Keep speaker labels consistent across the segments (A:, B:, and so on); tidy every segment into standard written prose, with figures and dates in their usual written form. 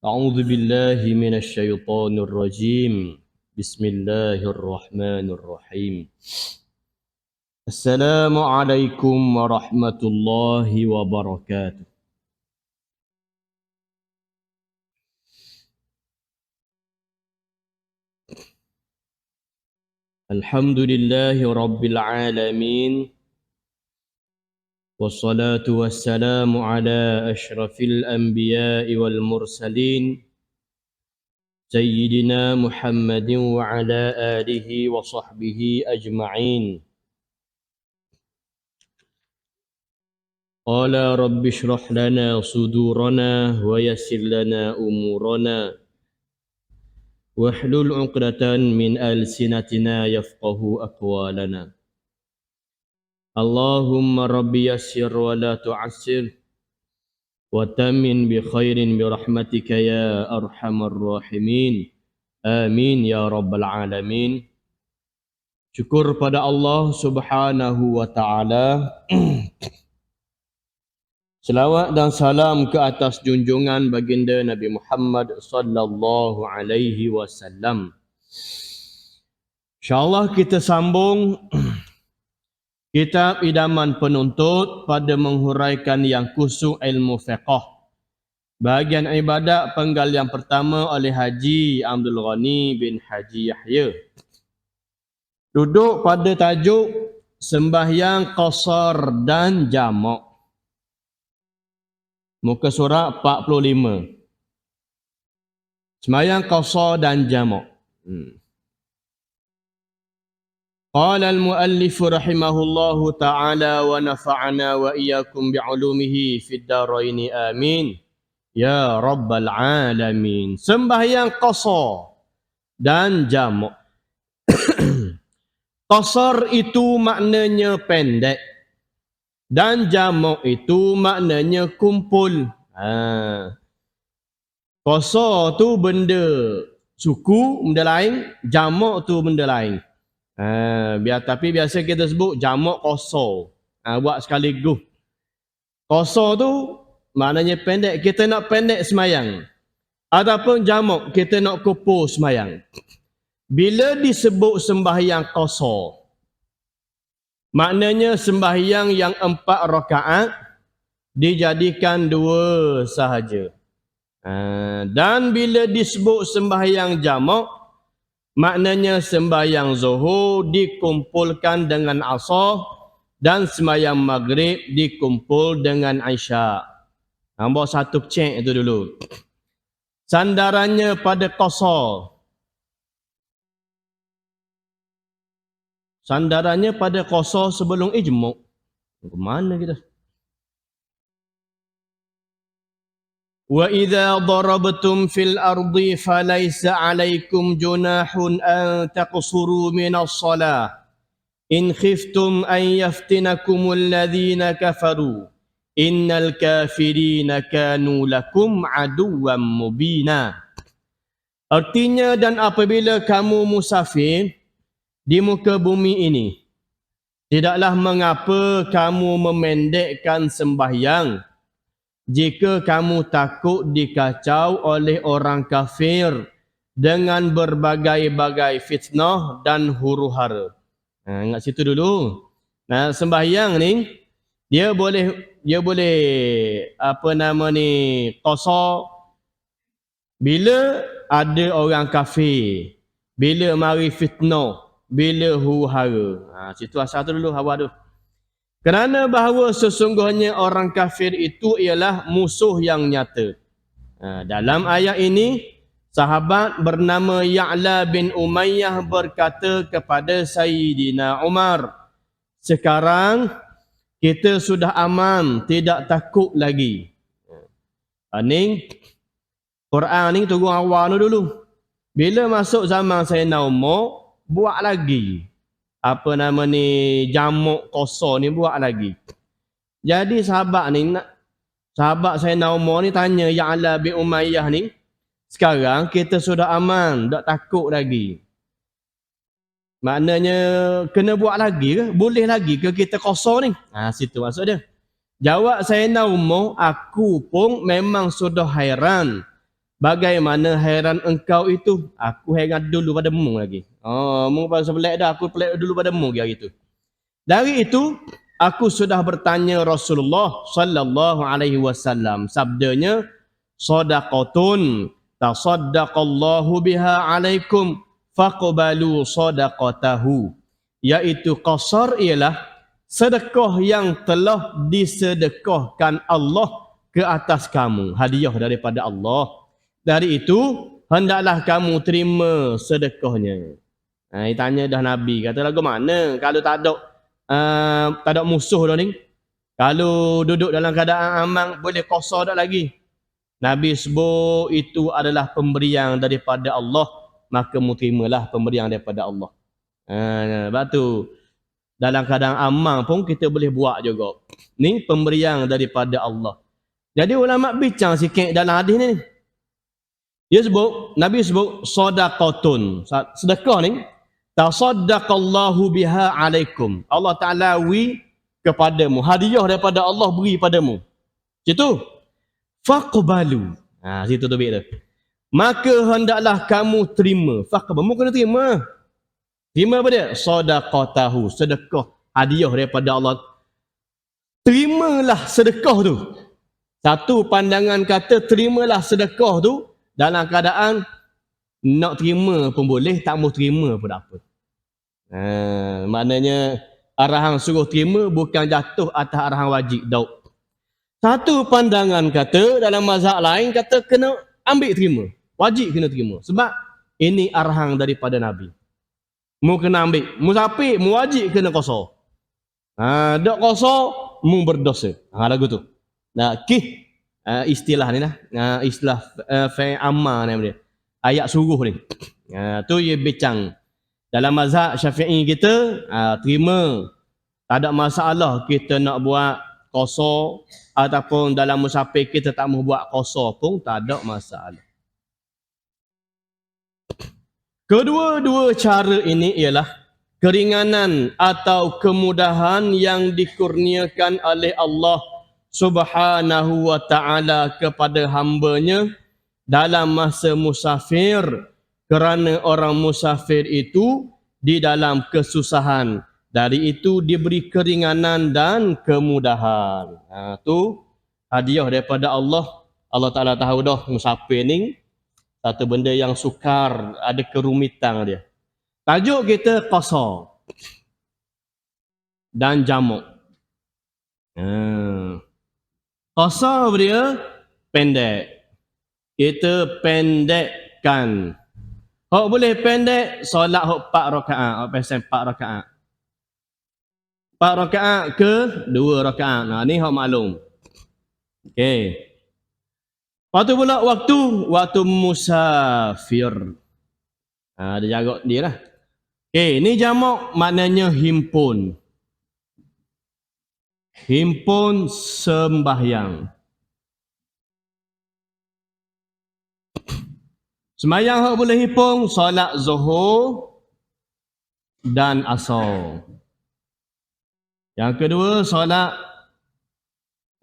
A: أعوذ بالله من الشيطان الرجيم بسم الله الرحمن الرحيم السلام عليكم ورحمة الله وبركاته الحمد لله رب العالمين والصلاة والسلام على أشرف الأنبياء والمرسلين سيدنا محمد وعلى آله وصحبه أجمعين قال رب اشرح لنا صدورنا ويسر لنا أمورنا واحلل عقدة من ألسنتنا يفقه أقوالنا اللهم رب يسر ولا تعسر وتمن بخير برحمتك يا أرحم الراحمين آمين يا رب العالمين. Syukur pada Allah Subhanahu wa taala. Selawat dan salam ke atas junjungan baginda Nabi Muhammad sallallahu alaihi wasallam. InsyaAllah kita sambung kitab Idaman Penuntut pada menghuraikan yang khusus ilmu fiqh. Bahagian ibadat penggal yang pertama oleh Haji Abdul Ghani bin Haji Yahya. Duduk pada tajuk sembahyang qasar dan jamak. Muka surat 45. Sembahyang qasar dan jamak. Qala al-muallif rahimahullahu ta'ala wa nafa'ana wa iyyakum bi'ulumihi fid dharain amin ya rabbal alamin. Sembahyang qasar dan jamak. Qasar itu maknanya pendek dan jamak itu maknanya kumpul. Qasar tu benda suku, benda lain, jamak tu benda lain. Tapi biasa kita sebut jamak qasar. Buat sekaligus. Qasar tu maknanya pendek, kita nak pendek semayang. Ataupun jamak, kita nak kumpul semayang. Bila disebut sembahyang qasar, maknanya sembahyang yang 4 rakaat dijadikan 2 sahaja. Dan bila disebut sembahyang jamak, maknanya sembahyang zuhur dikumpulkan dengan asar dan sembahyang maghrib dikumpul dengan isyak. Bawa satu cek itu dulu. Sandarannya pada qasar. Sandarannya pada qasar sebelum ijma'. Ke mana kita? Wa idza darabtum fil ardi falaysa 'alaykum junahun an taqsuru minas shalah in khiftum an yaftinakumul ladzina kafaru innal kafirina kanu lakum aduwwan mubina. Artinya, dan apabila kamu musafir di muka bumi ini, tidaklah mengapa kamu memendekkan sembahyang jika kamu takut dikacau oleh orang kafir dengan berbagai-bagai fitnah dan huru-hara. Ingat situ dulu. Sembahyang ni dia boleh qasar bila ada orang kafir, bila mari fitnah, bila huru-hara. Situ asal tu dulu awal tu. Kerana bahawa sesungguhnya orang kafir itu ialah musuh yang nyata. Dalam ayat ini, sahabat bernama Ya'la bin Umayyah berkata kepada Sayyidina Umar, sekarang kita sudah aman, tidak takut lagi. Ini Quran ni turun awal dulu. Bila masuk zaman Sayyidina Umar, buat lagi. Jamak qasar ni buat lagi. Jadi sahabat Sayyidina Umar ni tanya Ya'la bin Umayyah ni, sekarang kita sudah aman, tak takut lagi. Maknanya kena buat lagi ke? Boleh lagi ke kita qasar ni? Situ maksud dia. Jawab Sayyidina Umar, aku pun memang sudah hairan Bagaimana heran engkau itu? Aku heran dulu padamu lagi. Oh, mu pasal pelik dah, aku pelik dulu padamu lagi itu. Dari itu, aku sudah bertanya Rasulullah sallallahu alaihi wasallam. Sabdanya, sadaqatun tasaddaqallahu biha alaikum faqbalu sadaqatahu. Iaitu qasar ialah sedekah yang telah disedekahkan Allah ke atas kamu, hadiah daripada Allah. Dari itu hendaklah kamu terima sedekahnya. Tanya dah Nabi, kata lagu mana kalau tak ada musuh dah ni, kalau duduk dalam keadaan aman boleh qasar dak lagi. Nabi sebut itu adalah pemberian daripada Allah, maka mu terimalah pemberian daripada Allah. Sebab tu dalam keadaan aman pun kita boleh buat juga. Ni pemberian daripada Allah. Jadi ulama bincang sikit dalam hadis ni. Nabi sebut sadaqatun. Sedekah ni tasaddaqallahu biha alaikum. Allah Taala kepadamu, hadiah daripada Allah beri padamu. Situ faqbalu. Situ tu tu. Maka hendaklah kamu terima. Faqbalu, kena terima. Terima apa dia? Sadaqatahu, sedekah, hadiah daripada Allah. Terimalah sedekah tu. Satu pandangan kata terimalah sedekah tu dalam keadaan nak terima pun boleh, tak mau terima pun tak apa. Maknanya arahan suruh terima bukan jatuh atas arahan wajib daud. Satu pandangan kata dalam mazhab lain kata kena ambil terima, wajib kena terima sebab ini arahan daripada Nabi. Mu kena ambil, mu sapik, mu wajib kena qasar. Dak qasar mu berdosa. Lagu tu. Istilah ni lah. Istilah fi'il amma ni dia. Ayat suruh ni. Tu ia bincang. Dalam mazhab Syafi'i kita, terima. Tak ada masalah kita nak buat qasar ataupun dalam musafir kita tak mau buat qasar pun tak ada masalah. Kedua-dua cara ini ialah keringanan atau kemudahan yang dikurniakan oleh Allah Subhanahu wa ta'ala kepada hamba-Nya dalam masa musafir, kerana orang musafir itu di dalam kesusahan. Dari itu diberi keringanan dan kemudahan. Tu hadiah daripada Allah. Allah Ta'ala tahu dah musafir ni satu benda yang sukar, ada kerumitan dia. Tajuk kita qasar dan jamak. Qasar dia pendek. Kita pendekkan. Hak boleh pendek, solat hak 4 rakaat, hak pasal 4 rakaat. 4 rakaat ke 2 rakaat. Ni hak maklum. Okey. Waktu pula waktu musafir. Ada jarak dia lah. Okey, ni jamak maknanya himpun. Himpun sembahyang. Sembahyang hak boleh himpun solat zuhur dan asar. Yang kedua solat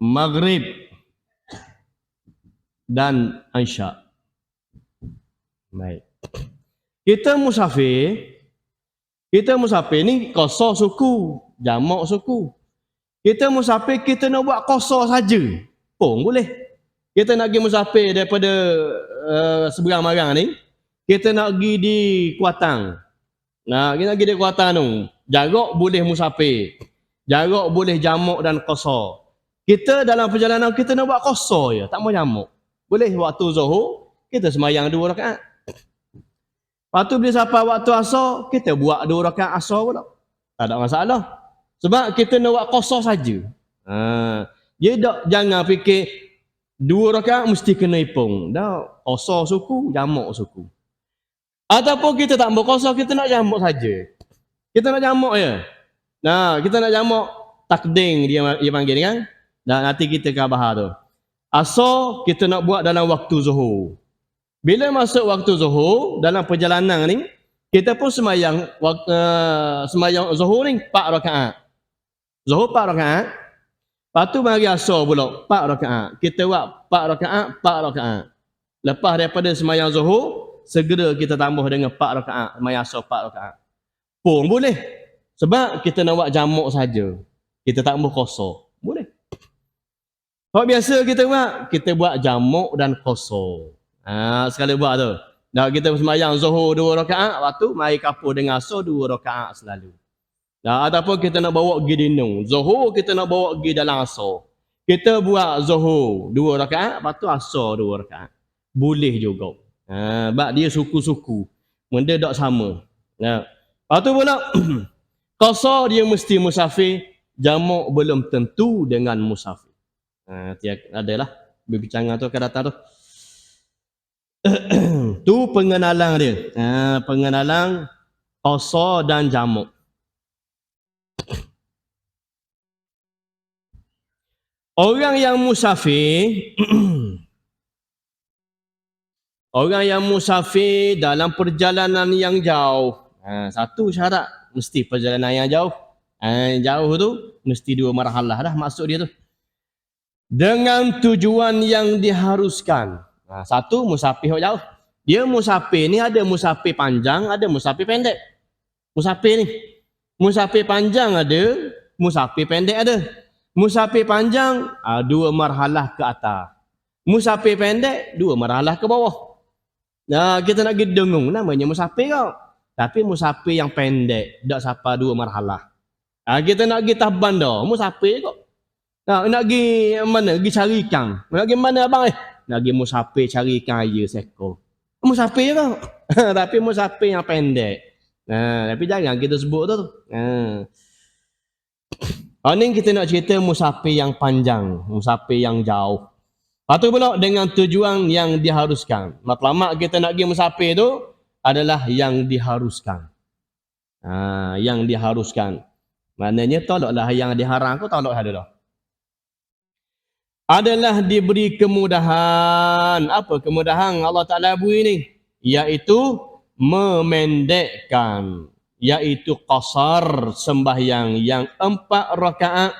A: maghrib dan isyak. Baik. Kita musafir ni qasar suku, jamak suku. Kita musafir kita nak buat qasar saja pun boleh. Kita nak pergi musafir daripada seberang marang ni, kita nak pergi di Kuatang. Kita nak pergi di Kuatang tu. Jarak boleh musafir. Jarak boleh jamak dan qasar. Kita dalam perjalanan kita nak buat qasar je, tak mau jamak. Boleh waktu zuhur, kita sembahyang 2 rakaat. Lepas tu bila sampai waktu asar, kita buat 2 rakaat asar pula. Tak ada masalah. Sebab kita nak buat qasar saja. Jangan fikir 2 rakaat mesti kena himpun. Dah, qasar suku, jamak suku. Ataupun kita tak mau qasar, kita nak jamak saja. Kita nak jamak je. Kita nak jamak takding dia panggil kan. Nanti kita akan bahas tu. Asar kita nak buat dalam waktu zuhur. Bila masuk waktu zuhur dalam perjalanan ni, kita pun sembahyang zuhur ni 4 rakaat. Zuhur 4 rakaat. Lepas tu mari asar pula 4 rakaat. Kita buat 4 rakaat, 4 rakaat. Lepas daripada semayang Zuhur, segera kita tambah dengan 4 rakaat, semayang Asar 4 rakaat. Pun boleh. Sebab kita nak buat jamak saja. Kita tak mau qasar. Boleh. Kalau biasa kita buat jamak dan qasar. Sekali buat tu. Dah kita semayang Zuhur 2 rakaat, waktu mari kapur dengan Asar 2 rakaat selalu. Ataupun kita nak bawa pergi dinung. Zuhur kita nak bawa pergi dalam Asar. Kita buat Zuhur 2 rakaat, lepas tu Asar 2 rakaat. Boleh juga. Sebab dia suku-suku. Benda tak sama. Lepas tu pula, qasar dia mesti musafir, jamak belum tentu dengan musafir. Adalah perbincangan tu akan datang tu. Tu pengenalan dia. Pengenalan qasar dan jamak. Orang yang musafir orang yang musafir dalam perjalanan yang jauh. Satu syarat mesti perjalanan yang jauh. Jauh tu mesti 2 marhalah dah maksud dia tu. Dengan tujuan yang diharuskan. Satu musafir jauh. Dia musafir ni ada musafir panjang, ada musafir pendek. Musafir ni. Musafir panjang ada, musafir pendek ada. Musafir panjang 2 marhalah ke atas. Musafir pendek 2 marhalah ke bawah. Kita nak pergi dengung namanya musafir kau. Tapi musafir yang pendek, tak sampai 2 marhalah. Kita nak pergi Taban dah, musafir kau. Nak pergi mana? Pergi cari ikan. Nak pergi mana abang Nak pergi musafir cari ikan air seekor. Musafir kau. Tapi musafir yang pendek. Tapi jangan kita sebut tu. Ni kita nak cerita musafir yang panjang, musafir yang jauh. Lepas tu pula dengan tujuan yang diharuskan. Matlamat kita nak pergi musafir tu adalah yang diharuskan. Yang diharuskan. Maknanya tolaklah yang diharam kau tolak ada dah. Adalah diberi kemudahan. Apa kemudahan Allah Ta'ala beri ni? Iaitu memendekkan. Iaitu qasar sembahyang yang 4 rakaat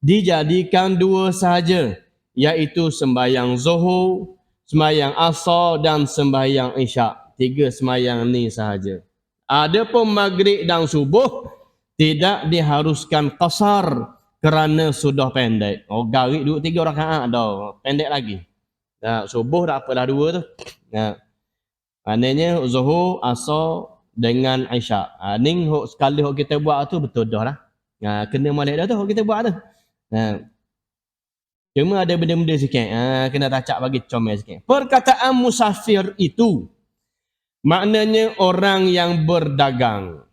A: dijadikan 2 sahaja. Iaitu sembahyang Zuhur, sembahyang Asar dan sembahyang Isyak. 3 sembahyang ni sahaja. Adapun maghrib dan subuh tidak diharuskan qasar kerana sudah pendek. Garik 2-3 rakaat dah, pendek lagi. Subuh dah apalah 2 tu. Maknanya Zuhur, Asar dengan Isyak. Ni sekali kita buat tu betul dah lah. Kena molek dah tu kita buat tu. Cuma ada benda-benda sikit. Kena tacak bagi comel sikit. Perkataan musafir itu maknanya orang yang berdagang.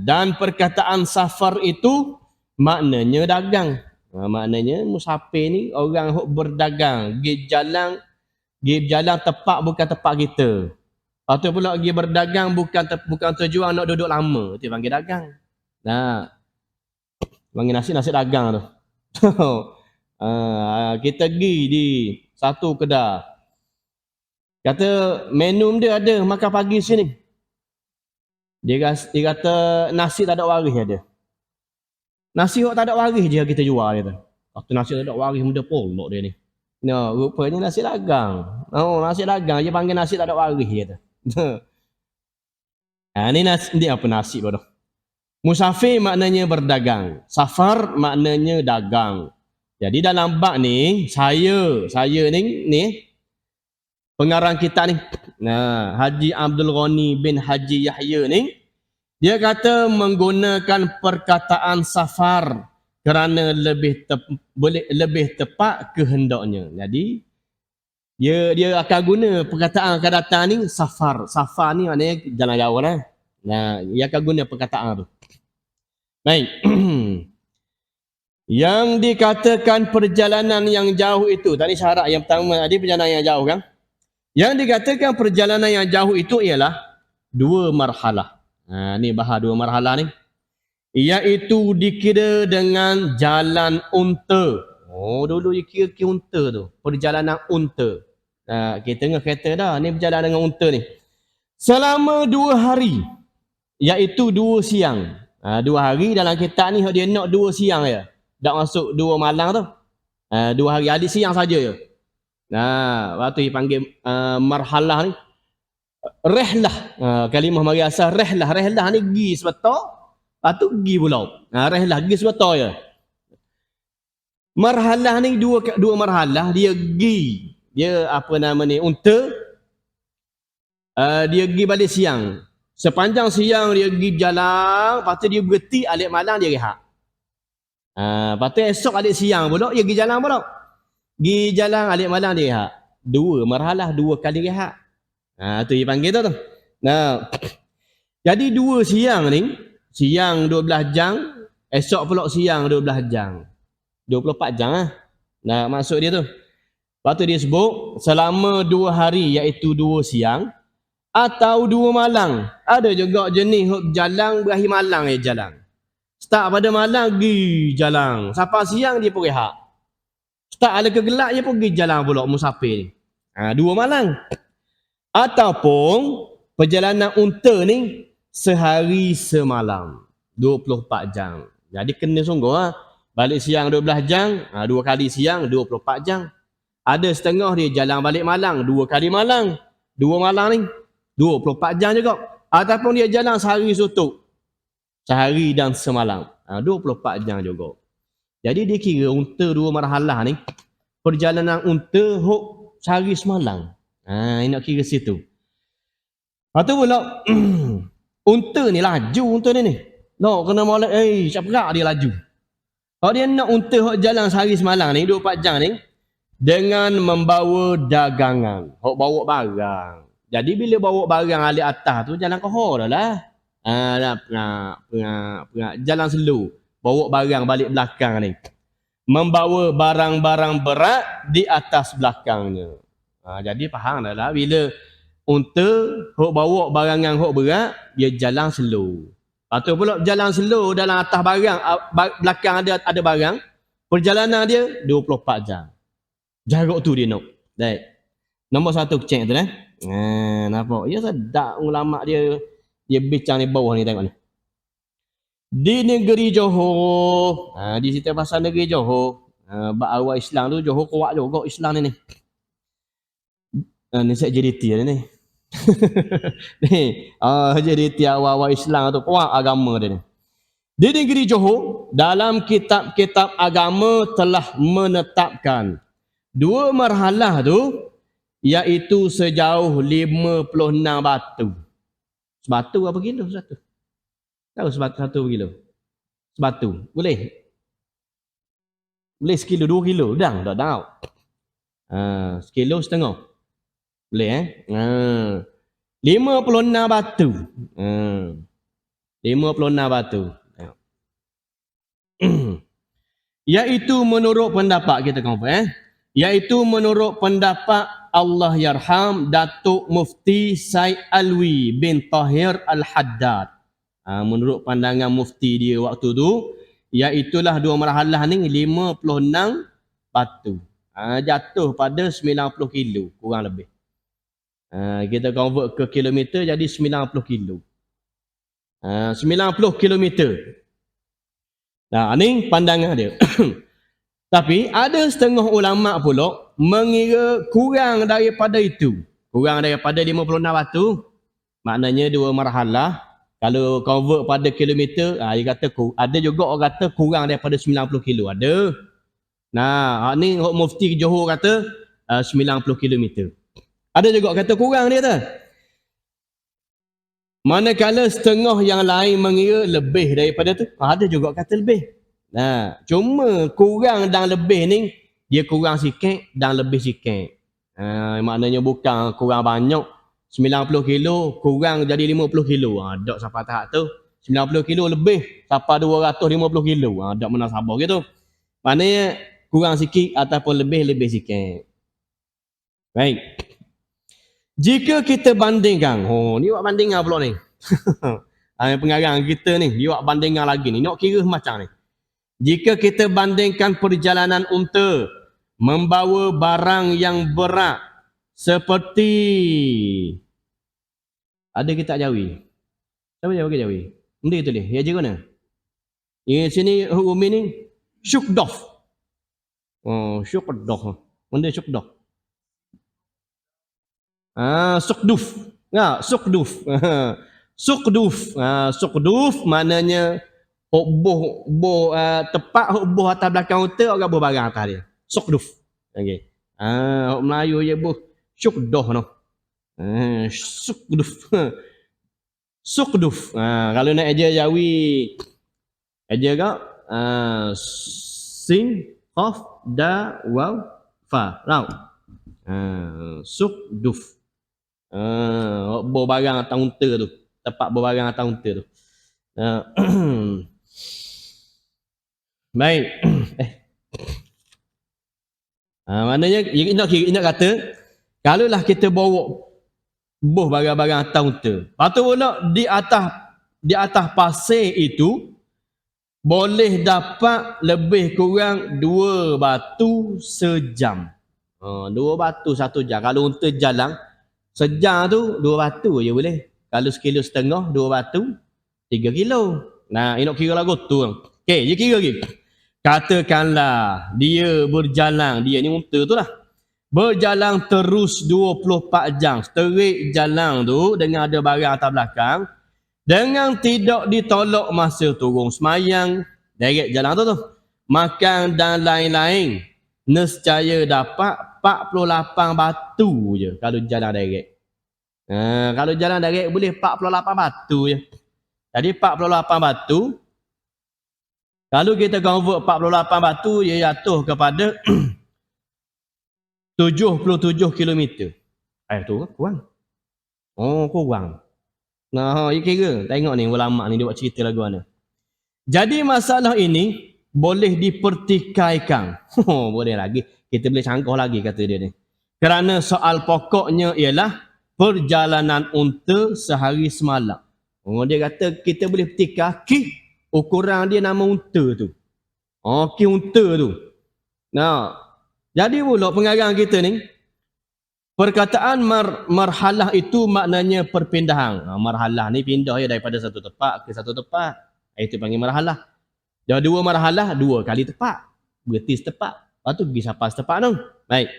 A: Dan perkataan safar itu maknanya dagang. Maknanya musafir ni orang yang berdagang. Pergi jalan tepat bukan tepat kita. Lepas tu pula pergi berdagang bukan tujuan nak duduk lama. Itu panggil dagang. Panggil nasi dagang tu. Kita pergi di satu kedai. Kata menu dia ada makan pagi sini. Dia kata nasi tak ada waris ada. Nasi tak ada waris je kita jual dia tu. Waktu nasi tak ada waris muda polok dia ni. Rupanya nasi dagang. Nasi dagang dia panggil nasi tak ada waris dia tu. Ni apa nasi bodoh. Musafir maknanya berdagang. Safar maknanya dagang. Jadi dalam bab ni saya ni pengarang kita ni. Haji Abdul Ghani bin Haji Yahya ni dia kata menggunakan perkataan safar kerana lebih tepat kehendaknya. Jadi dia akan guna perkataan akan datang ni safar. Safar ni maknanya jalan jauh lah. Dia akan guna perkataan tu. Baik. Yang dikatakan perjalanan yang jauh itu, tadi syarat yang pertama tadi perjalanan yang jauh kan? Yang dikatakan perjalanan yang jauh itu ialah 2 marhalah. Ni bahas 2 marhalah ni. Iaitu dikira dengan jalan unta. Dulu dikira unta tu. Perjalanan unta. Kita tengah kereta dah. Ni berjalan dengan unta ni. Selama 2 hari. Iaitu 2 siang. 2 hari dalam kitab ni dia nak 2 siang je. Tak masuk 2 malam tu. 2 hari. Adik siang saja je. Nah, waktu dipanggil marhalah ni rehlah. Kalimah mari asal rehlah. Rehlah ni gi sebetul. Lepas tu gi pulau. Rehlah gi sebetul je. Marhalah ni dua marhalah, dia gi. Dia apa nama ni, unta. Dia gi balik siang. Sepanjang siang dia gi jalan, lepas tu dia berhenti, alik malam dia rehat. Lepas tu esok alik siang pula dia gi jalan pula. Gi jalan alik malam dia rehat. Dua marhalah, dua kali rehat. Tu dia panggil tu. Nah, jadi dua siang ni, siang 12 jam, esok pula siang 12 jam. 24 jam lah. Nah, maksud dia tu. Lepas tu dia sebut, selama 2 hari iaitu 2 siang, atau 2 malam. Ada juga jenis jalan berakhir malam dia jalan. Start pada malam pergi jalan. Sampai siang dia pun rehat. Start ada kegelap dia pun pergi jalan pula musafir ni. 2 malam. Ataupun perjalanan unta ni sehari semalam. 24 jam. Jadi kena sungguh lah. Balik siang 12 jam, 2 kali siang 24 jam. Ada setengah dia jalan balik malam, 2 kali malam. 2 malam ni 24 jam juga. Ataupun dia jalan sehari sutuk. Sehari dan semalam. 24 jam juga. Jadi dia kira unta 2 marhalah ni, perjalanan unta hok sehari semalam. Nak kira situ. Lepas tu pula unta ni laju unta ni. No, kena molek cepat dia laju. Kalau dia nak unta hok jalan sehari semalam ni 24 jam ni dengan membawa dagangan, hok bawa barang. Jadi bila bawa barang alik atas tu jalan kohor dah lah. Jalan slow, bawa barang balik belakang ni. Membawa barang-barang berat di atas belakangnya. Jadi faham dah lah bila unta hok bawa barangan hok berat, dia jalan slow. Lepas tu pula jalan slow dalam atas barang, belakang ada barang, perjalanan dia 24 jam. Jarak tu dia nak. Baik. Nombor 1 cek tu nampak? Ya sedap ulama dia bincang di bawah ni tengok ni. Di negeri Johor, di situ pasal negeri Johor, awal Islam tu Johor kuat juga Islam ni. Ni saya JDT ni. Ni, JDT awal Islam tu kuat agama dia ni. Di negeri Johor, dalam kitab-kitab agama telah menetapkan 2 marhalah tu, iaitu sejauh 56 batu. Sebatu apa kilo satu? Tahu sebatu 1 kilo? Sebatu. Boleh? Boleh sekilo, 2 kilo. Dah tahu. Sekilo setengah. Boleh 56 batu. 56 batu. Iaitu menurut pendapat kita kawan, iaitu menurut pendapat Allah yarham Datuk Mufti Said Alwi bin Tahir Al-Haddad. Menurut pandangan mufti dia waktu tu, iaitulah 2 marhalah ni 56 batu. Jatuh pada 90 kilo kurang lebih. Kita convert ke kilometer jadi 90 kilo. 90 kilometer. Ni pandangan dia. Tapi ada setengah ulama pula mengira kurang daripada itu. Kurang daripada 56 batu. Maknanya 2 marhalah. Kalau convert pada kilometer, dia kata ada juga orang kata kurang daripada 90 kilo. Ada. Nah, ni mufti Johor kata 90 kilometer. Ada juga kata kurang dia tu. Manakala setengah yang lain mengira lebih daripada tu, ada juga kata lebih. Cuma kurang dan lebih ni, dia kurang sikit dan lebih sikit. Maknanya bukan kurang banyak. 90 kilo kurang jadi 50 kilo. Tak sampai tahap tu. 90 kilo lebih sampai 250 kilo. Tak menasabah gitu. Maknanya kurang sikit ataupun lebih sikit. Baik. Jika kita bandingkan, ni buat bandingan pula ni. Pengarang kita ni, dia buat bandingan lagi ni. Nak kira macam ni. Jika kita bandingkan perjalanan unta membawa barang yang berat seperti, ada kita Jawi. Siapa Jawi ke Jawi? Benda itu dia. Ya je mana? Ini sini Umi ni syukdof. Syukdof. Benda syukdof. Sukduf. Sukduf. Sukduf. Sukduf maknanya boh tepat boh atas belakang unta orang boh barang atas dia. Sukduf. Okey. Melayu je boh sukdoh noh. Sukduf. Sukduf. Kalau nak eja Jawi eja kau sin qaf da waw fa. Rau. Sukduf. Bawa barang atas unta tu. Tepat bawa barang atas unta tu. Baik. Maknanya nak kata kalaulah kita bawa buh barang-barang atas unta. Lepas tu pula di atas pasir itu boleh dapat lebih kurang 2 batu sejam. 2 batu 1 jam. Kalau unta jalan sejam tu 2 batu je boleh. Kalau 1,5 kilo 2 batu 3 kilo. Nah, ini nak kira lagu tu. Okey, dia kira lagi. Katakanlah dia berjalan, dia ni unta tu lah. Berjalan terus 24 jam. Straight jalan tu dengan ada barang atas belakang. Dengan tidak ditolak masa turun semayang. Direct jalan tu. Makan dan lain-lain. Nescaya dapat 48 batu je kalau jalan direct. Kalau jalan direct boleh 48 batu je. Jadi 48 batu. Kalau kita convert 48 batu, ia jatuh kepada 77 km. Tu kurang. Kurang. Nah, you kira. Tengok ni ulama ni dia buat cerita lagu mana. Jadi masalah ini boleh dipertikaikan. Boleh lagi. Kita boleh cangkah lagi kata dia ni. Kerana soal pokoknya ialah perjalanan unta sehari semalam. Dia kata kita boleh pertikaikan ukuran dia nama unta tu. Unta tu. Nah, jadi pula pengarang kita ni, perkataan marhalah itu maknanya perpindahan. Marhalah ni pindah ya daripada satu tempat ke satu tempat. Itu panggil marhalah. Dah 2 marhalah, 2 kali tepat. Berhenti setepat. Lepas tu pergi sampai setepat tu. Baik.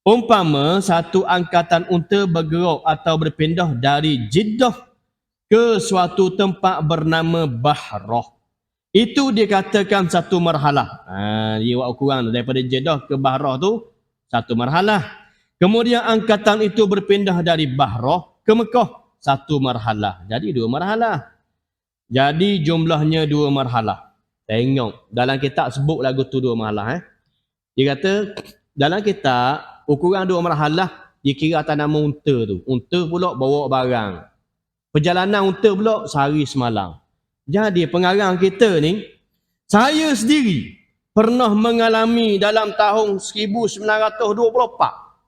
A: Umpama satu angkatan unta bergerak atau berpindah dari Jeddah ke suatu tempat bernama Bahrah. Itu dikatakan satu marhalah. Dia buat ukuran daripada Jeddah ke Bahrah tu satu marhalah. Kemudian angkatan itu berpindah dari Bahrah ke Mekah, satu marhalah. Jadi 2 marhalah. Jadi jumlahnya 2 marhalah. Tengok dalam kitab sebut lagu tu 2 marhalah. Dia kata dalam kitab ukuran 2 marhalah dikira atas nama unta tu. Unta pula bawa barang. Perjalanan unta pula sehari semalam. Jadi pengarang kita ni, saya sendiri pernah mengalami dalam tahun 1924.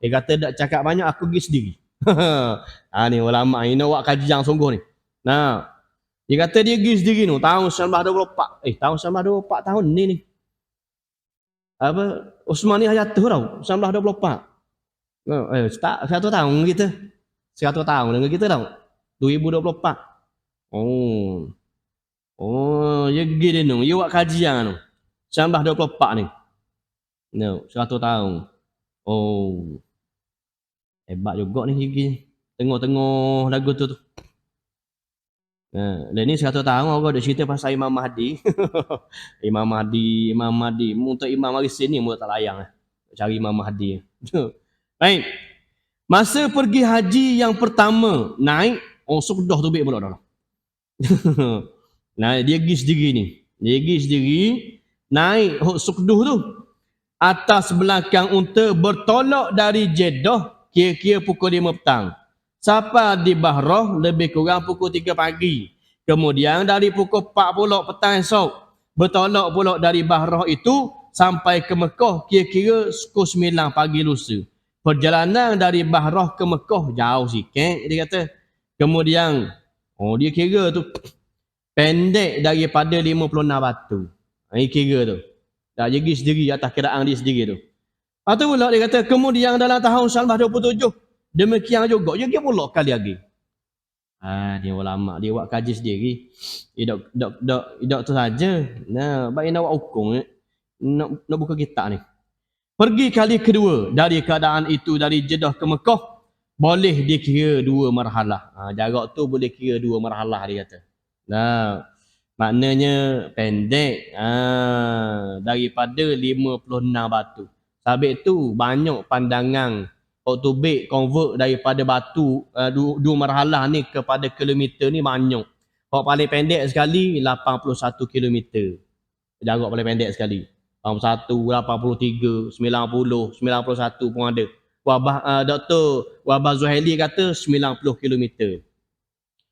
A: Dia kata tak cakap banyak, aku pergi sendiri. Ni ulama ni nak buat kajian sungguh ni. Nah, dia kata dia pergi sendiri ni tahun 1924. Tahun 1924 tahun ni. Osman ni jatuh tau, 1924. 100 tahun kita. 100 tahun dengan kita tau. 2024. Dia pergi dia ni. Dia buat kajian ni. 1924 ni. 100 tahun. Hebat juga ni gigi. Tengok-tengok lagu tu. Dan ni 100 tahun orang dah cerita pasal Imam Mahdi. Imam Mahdi. Untuk Imam mari sini mu tak layang. Cari Imam Mahdi. Baik. Masa pergi haji yang pertama naik sudah tu baik pula dah. Nah, dia pergi sendiri ni. Dia pergi sendiri naik sukduh tu. Atas belakang unta bertolak dari Jeddah kira-kira pukul 5 petang. Sampai di Bahrah lebih kurang pukul 3 pagi. Kemudian dari pukul 4 pula petang esok bertolak pula dari Bahrah itu sampai ke Mekah kira-kira pukul 9 pagi lusa. Perjalanan dari Bahrah ke Mekah jauh sikit dia kata. Kemudian dia kira tu pendek daripada 56 batu. Dia kira tu. Dah pergi sendiri atas kiraan dia sendiri tu. Lepas tu pula dia kata kemudian dalam tahun 1927 demikian juga dia pergi pula kali lagi. Dia ulama dia buat kaji sendiri. Dia tu saja. Nah, baik nak buat hukum nak buka kitab ni. Pergi kali kedua dari keadaan itu dari Jeddah ke Mekah boleh dikira 2 marhalah. Jarak tu boleh kira 2 marhalah dia kata. Nah, maknanya pendek daripada 56 batu. Sabit tu banyak pandangan Oktobek convert daripada batu 2 marhalah ni kepada kilometer ni banyak. Kalau paling pendek sekali 81 kilometer. Jarak paling pendek sekali. 81, 83, 90, 91 pun ada. Dr. Wabah Zuhaili kata 90 kilometer.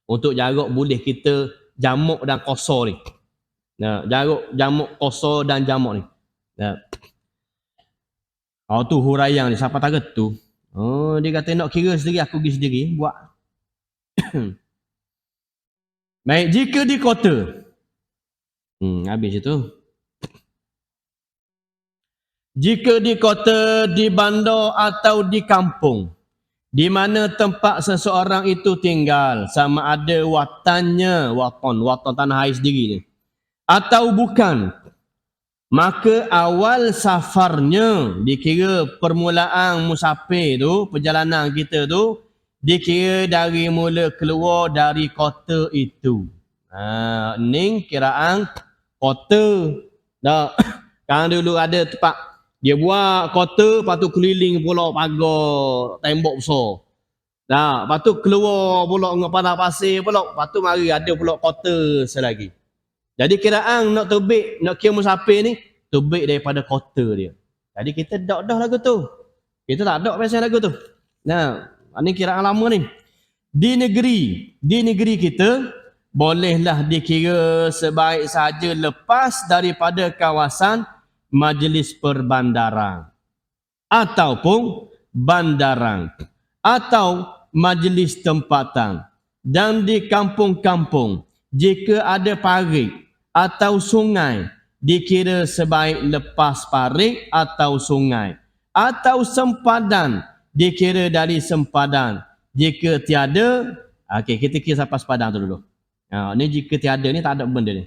A: Untuk jarak boleh kita jamak dan qasar ni. Nah, jarak jamak qasar dan jamak ni. Nah. Tu huraian ni siapa tahu tu. Dia kata nak kira sendiri, aku pergi sendiri buat. Baik, jika di kota. Habis itu. Jika di kota, di bandar atau di kampung, di mana tempat seseorang itu tinggal, sama ada watannya, watan tanah air sendiri ni, atau bukan, maka awal safarnya dikira permulaan musafir tu, perjalanan kita tu, dikira dari mula keluar dari kota itu. Ni kiraan kota. Dah. Kan dulu ada tempat dia buat kota, lepas tu keliling pula pagar tembok besar. Nah, lepas tu keluar pula dengan padang pasir pula, lepas tu mari ada pula kota selagi. Jadi kiraan nak terbit, nak kira musafir ni, terbit daripada kota dia. Jadi kita dah lagu tu. Kita tak ada pasal lagu tu. Nah, ini kiraan lama ni. Di negeri kita, bolehlah dikira sebaik saja lepas daripada kawasan majlis perbandaran ataupun bandaran atau majlis tempatan. Dan di kampung-kampung, jika ada parit atau sungai, dikira sebaik lepas parit atau sungai, atau sempadan, dikira dari sempadan. Jika tiada, kita kira sampai sempadan tu dulu. Ni jika tiada ni tak ada benda ni.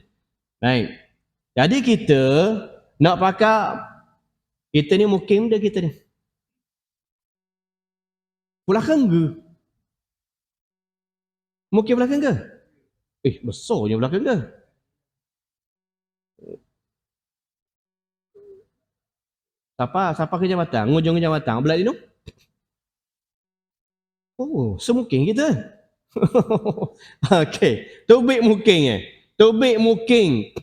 A: Baik. Jadi kita nak pakai, kita ni mukim dia kita ni. Belakang ke? Mukim belakang ke? Besarnya belakang ke? Siapa ke jambatan? Ngujung ke jambatan? Belah ni tu? Semukim kita. Okey. Tubik mukim Tubik mukim.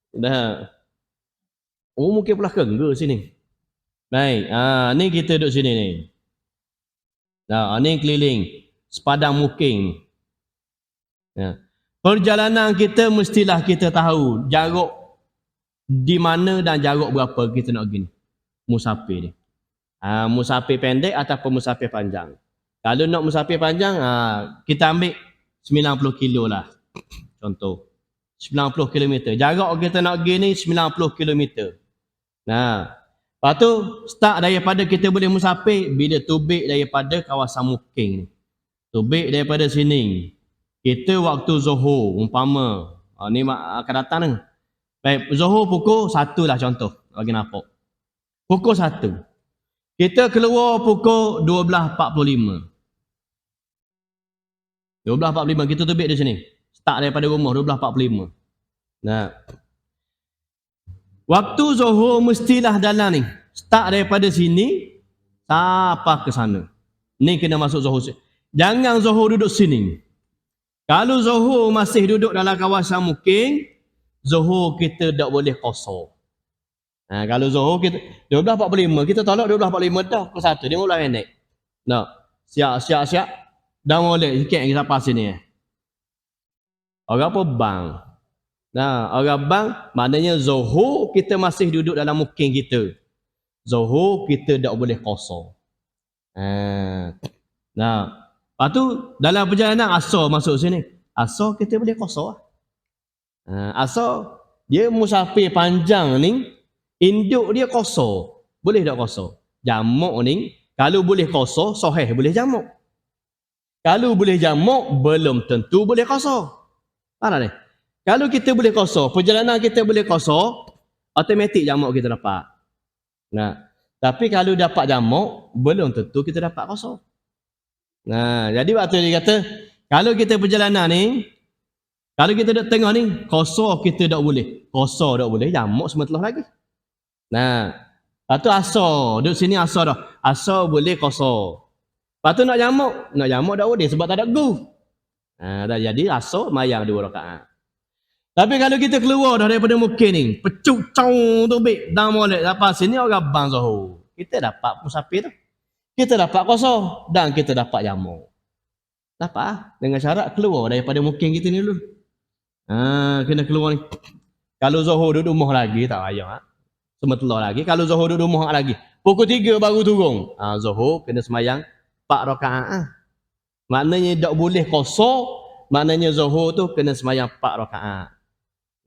A: Dah. Mukim belakang ke sini? Baik. Ni kita duduk sini ni. Ni keliling. Sepadang mukim. Perjalanan kita mestilah kita tahu jarak di mana dan jarak berapa kita nak pergi ni. Musafir ni. Musafir pendek ataupun musafir panjang. Kalau nak musafir panjang, kita ambil 90 kilo lah. Contoh. 90 km. Jarak kita nak pergi ni 90 km. Lepas tu, start daripada kita boleh musafir bila tubik daripada kawasan mukim ni. Tubik daripada sini. Kita waktu Zohor, umpama. Ni akan datang ni. Baik, Zohor pukul 1 lah contoh. Bagi nampak. Pukul 1. Kita keluar pukul 12.45. 12.45 kita tubik di sini. Start daripada rumah 12.45. Waktu Zohor mestilah dalam ni. Start daripada sini sampai ke sana. Ni kena masuk Zohor. Jangan Zohor duduk sini. Kalau Zohor masih duduk dalam kawasan mukim, Zohor kita tak boleh kosor. Kalau Zohor kita 12.45, kita tolak 12.45 dah ke 1. Dia mula pendek. Siap. Dah boleh sikit lagi sampai sini. Orang apa bang? Orang bang maknanya Zohor kita masih duduk dalam mukim kita. Zohor kita tak boleh kosor. Lepas tu dalam perjalanan Asar masuk sini. Asar kita boleh kosor. Asar dia musafir panjang ni, induk dia kosor. Boleh tak kosor? Jamak ni kalau boleh kosor, sahih boleh jamak. Kalau boleh jamak, belum tentu boleh kosor. Faham tak? Kalau kita boleh kosor, perjalanan kita boleh kosor, automatik jamak kita dapat. Tapi kalau dapat jamak, belum tentu kita dapat qasar. Nah, jadi waktu dia kata, kalau kita perjalanan ni, kalau kita duduk tengah ni, qasar kita tak boleh. Qasar tak boleh, jamak semua telah lagi. Nah, lepas tu asar, duduk sini asar dah. Asar boleh qasar. Lepas tu nak jamak tak boleh sebab tak ada gu. Dah jadi asar mayang 2 rakaat. Tapi kalau kita keluar dah daripada mukir ni, pecuk cong tu bik, dah molek dapat sini orang bang Zuhur. Kita dapat musafir tu. Kita dapat qasar dan kita dapat jamak. Dapat dengan syarat keluar daripada mukir kita ni dulu. Kena keluar ni. Kalau Zuhur duduk rumah lagi tak payah. Semetelah lagi. Kalau Zuhur duduk rumah lagi, pukul 3 baru turun. Zuhur kena semayang 4 rakaat. Maknanya tak boleh qasar, maknanya Zuhur tu kena semayang 4 rakaat.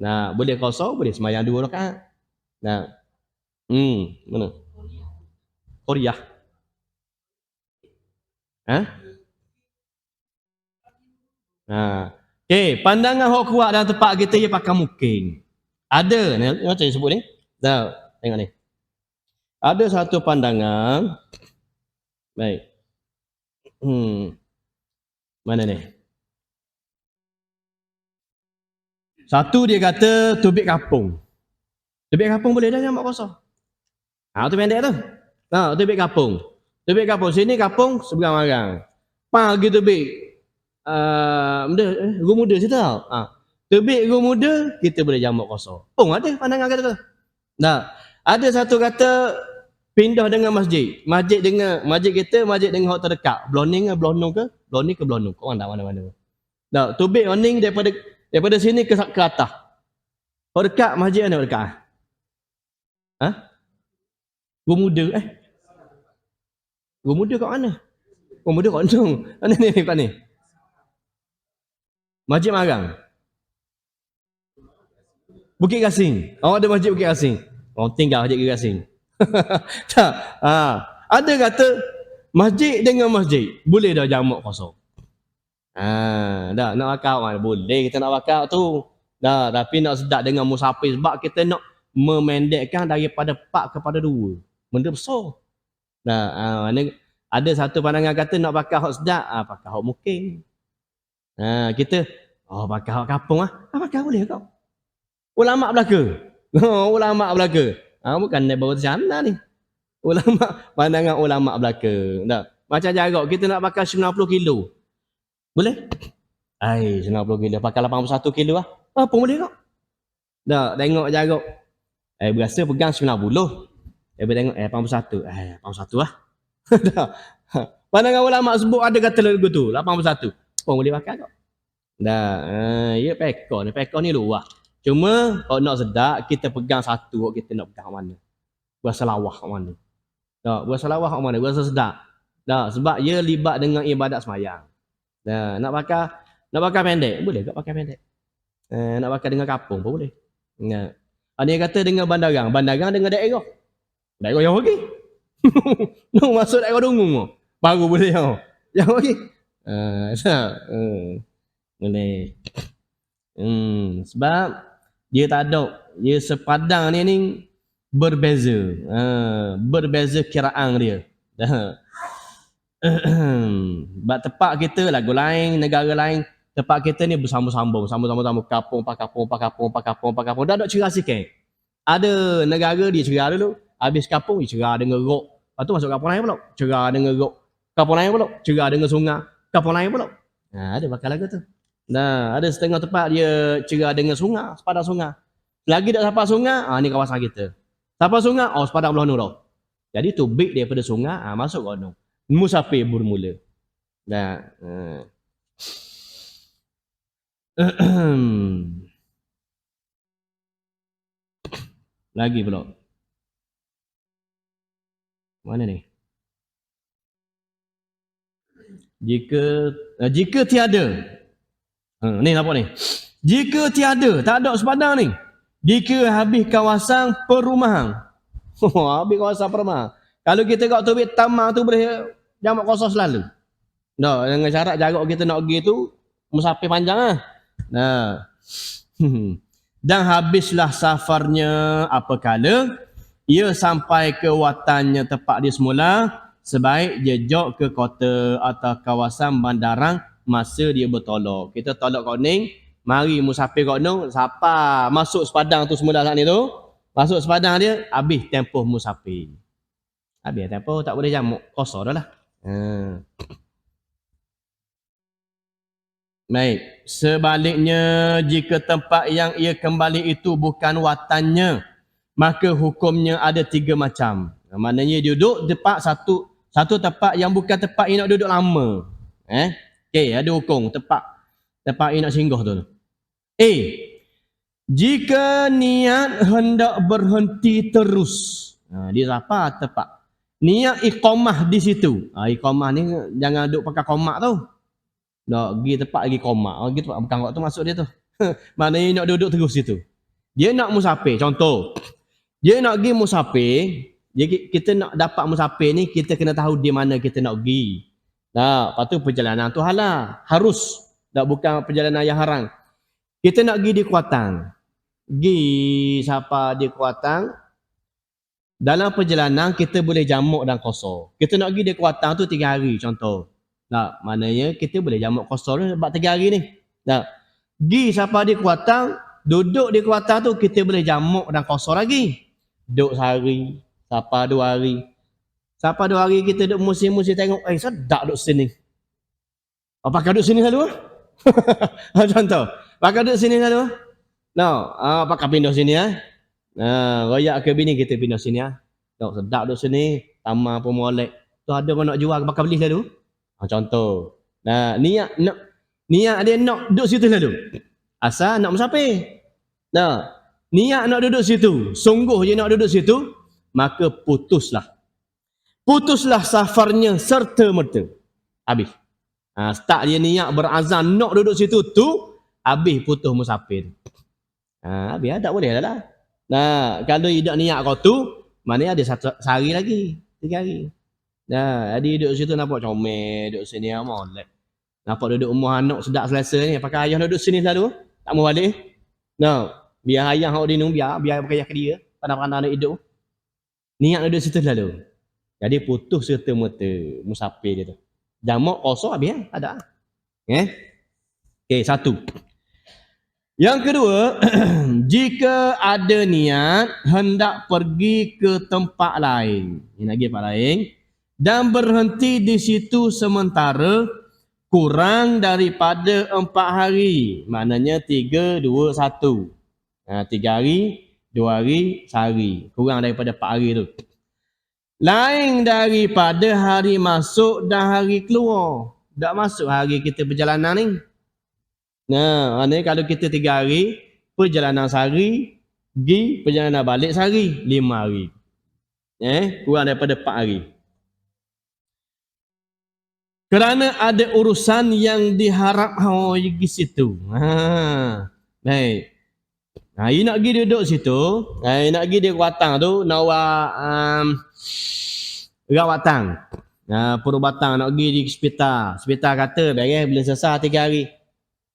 A: Nah, boleh qasar, boleh semayang 2 rakaat. Nah. Mana? Qoriah. Okey, pandangan hok kuat dalam tempat kita ia pakai mukir. Ada, macam yang sebut ni. Dah, tengok ni. Ada satu pandangan. Baik. Mana ni? Satu dia kata tubik kapung. Tubik kapung boleh dah jamak qasar. Tu pendek tu. Tubik kapung. Tubik kapung sini kapung seberang marang. Pagi tubik guru muda situ tau. Tubik guru muda kita boleh jamak qasar. Ada pandangan kata tu. Ada satu kata pindah dengan masjid. Masjid kita masjid dengan hok terdekat. Bloning ke Blonong ke? Bloning ke Blonong. Kau tak mana-mana. Tubik oning daripada sini ke atas. Hok dekat masjid mana dekat? Guru muda Guru muda kat mana? Guru muda kat Ondong. Mana ni kat ni? Masjid Marang. Bukit Gasing. Ada masjid Bukit Gasing. Tinggal masjid Bukit Gasing. Tak. Ada kata masjid dengan masjid boleh dah jamak qasar. Dah nak wakaf mana boleh kita nak wakaf tu. Tapi nak sedap dengan musafir sebab kita nak memendekkan daripada 4 kepada 2. Benda besar. Ada satu pandangan kata nak pakai hak sedap, pakai hak mukir. Kita pakai hak kapung pakai boleh kau. Ulama belaka. Ulama belaka. Bukan dia baru tercana ni. Pandangan ulama belaka. Macam jarak kita nak pakai 90 kilo. Boleh? 90 kilo pakai 81 kilo apa boleh kau? Tengok jarak. Berasa pegang 90. Tengok 81. 81 Pandangan ulama sebut ada kata lagu tu 81. Boleh pakai kau. Ya pekor ni luar. Cuma kalau nak sedap kita pegang satu, kita nak pegang mana? Berasa lawah kat mana? Berasa lawah kat mana? Berasa sedap. Sebab ia libat dengan ibadat semayang. Nak pakai pendek, boleh tak pakai pendek? Nak pakai dengan kapung pun boleh. Ada yang kata dengan bandarang dengan daerah. Daerah yang okey. Nak masuk daerah Dungung baru boleh yang okey. Boleh. Sebab dia tak ada, dia sepadang ni berbeza. Berbeza kiraan dia. Sebab tempat kita lagu lain, negara lain, tempat kita ni bersambung-sambung, kapung. Dah ada cerah sikit. Ada negara dia cerah dulu, habis kapung dia cerah dengan rok. Lepas tu masuk kapung lain pula, cerah dengan rok. Kapung lain pula, cerah dengan sungai. Kapung lain pula. Ada bakal lagu tu. Ada setengah tempat dia cerah dengan sungai, sepadan sungai. Lagi tak sampai sungai, ni kawasan kita. Sampai sungai, sepadan belah dah. Jadi tubik daripada sungai, masuk gunung. Musafir bermula. Lagi pula. Mana ni? Jika tiada. Ni nampak ni. Jika tiada, tak ada sepadang ni. Jika habis kawasan perumahan. Habis kawasan perumahan. Kalau kita kat tubik tamang tu boleh jamak qasar selalu. Dengan syarat jarak kita nak pergi tu musafir panjang Dan habislah safarnya apakala ia sampai ke watannya tempat dia semula, sebaik dia jog ke kota atau kawasan bandarang masa dia bertolak. Kita tolak kat Ning, mari musafir kat Ning, siapa masuk sepadang tu semula saat ni tu, masuk sepadang dia, habis tempoh musafir. Habis tempoh tak boleh jamak, kosong dah lah. Baik, sebaliknya jika tempat yang ia kembali itu bukan watannya, maka hukumnya ada 3 macam. Maknanya duduk tempat satu tempat yang bukan tempat ia nak duduk lama. Okey, ada hukum tempat ia nak singgah tu. A. Jika niat hendak berhenti terus. Dia apa tempat? Niat iqamah di situ. Iqamah ni jangan duduk pakai qomak tu. Nak pergi tempat lagi komak. Pergi tempat bukan waktu masuk dia tu. Maknanya nak duduk terus situ. Dia nak musafir. Contoh. Dia nak pergi musafir. Kita nak dapat musafir ni, kita kena tahu di mana kita nak pergi. Nah, lepas tu perjalanan tu halal. Harus. Tak bukan perjalanan yang haram. Kita nak pergi di Kuantan. Pergi siapa di Kuantan. Dalam perjalanan kita boleh jamak dan kosor. Kita nak pergi di Kuantan tu 3 hari contoh. Nah, maknanya kita boleh jamak kosor sebab 3 hari ni. Nah, pergi siapa di Kuantan, duduk di Kuantan tu kita boleh jamak dan kosor lagi. Duduk sehari, siapa 2 hari. Siapa 2 hari kita duduk musim-musim tengok, sedap duduk sini. Apakah duduk sini selalu? Contoh, apakah duduk sini selalu? No, apakah pindah sini royak ke bini kita pindah sini sedap duduk sini, taman pun molek. Tu ada orang nak jual, bakal beli selalu. Contoh. Nah, niat dia nak duduk situ lalu. Asal nak musafir. Nah, niat nak duduk situ, sungguh je nak duduk situ, maka putuslah. Putuslah safarnya serta merta. Habis. Start dia niat berazam nak duduk situ tu, habis putus musafir. Habis tak boleh dah lah. Nah, kalau tidak niat kau tu, maknanya ada sehari lagi, 3 hari. Nah, jadi duduk situ nampak comel, duduk sini molek. Nampak duduk rumah anak sedap selesa ni, pakai ayah duduk sini selalu, tak mau balik. Nah, biar ayah hok dinung biar pakai ayah ke dia, pandang-pandang nak hidup. Niat duduk situ selalu. Jadi putus serta merta musafir dia tu. Jamak kosong habis ada. Okey, 1. Yang kedua, jika ada niat hendak pergi ke tempat lain. Ini lagi tempat lain. Dan berhenti di situ sementara kurang daripada 4 hari. Maknanya 3, 2, 1. 3 hari, 2 hari, sehari. Kurang daripada 4 hari tu. Lain daripada hari masuk dan hari keluar. Tak masuk hari kita perjalanan ni. Nah, maknanya kalau kita 3 hari, perjalanan sehari, pergi perjalanan balik sehari, 5 hari. Kurang daripada 4 hari. Kerana ada urusan yang diharap pergi situ. Baik. Ia nak pergi duduk situ, nak pergi di Kuantan tu, nak rawatan. Puru Batang nak pergi di hospital. Hospital kata, boleh selesai 3 hari.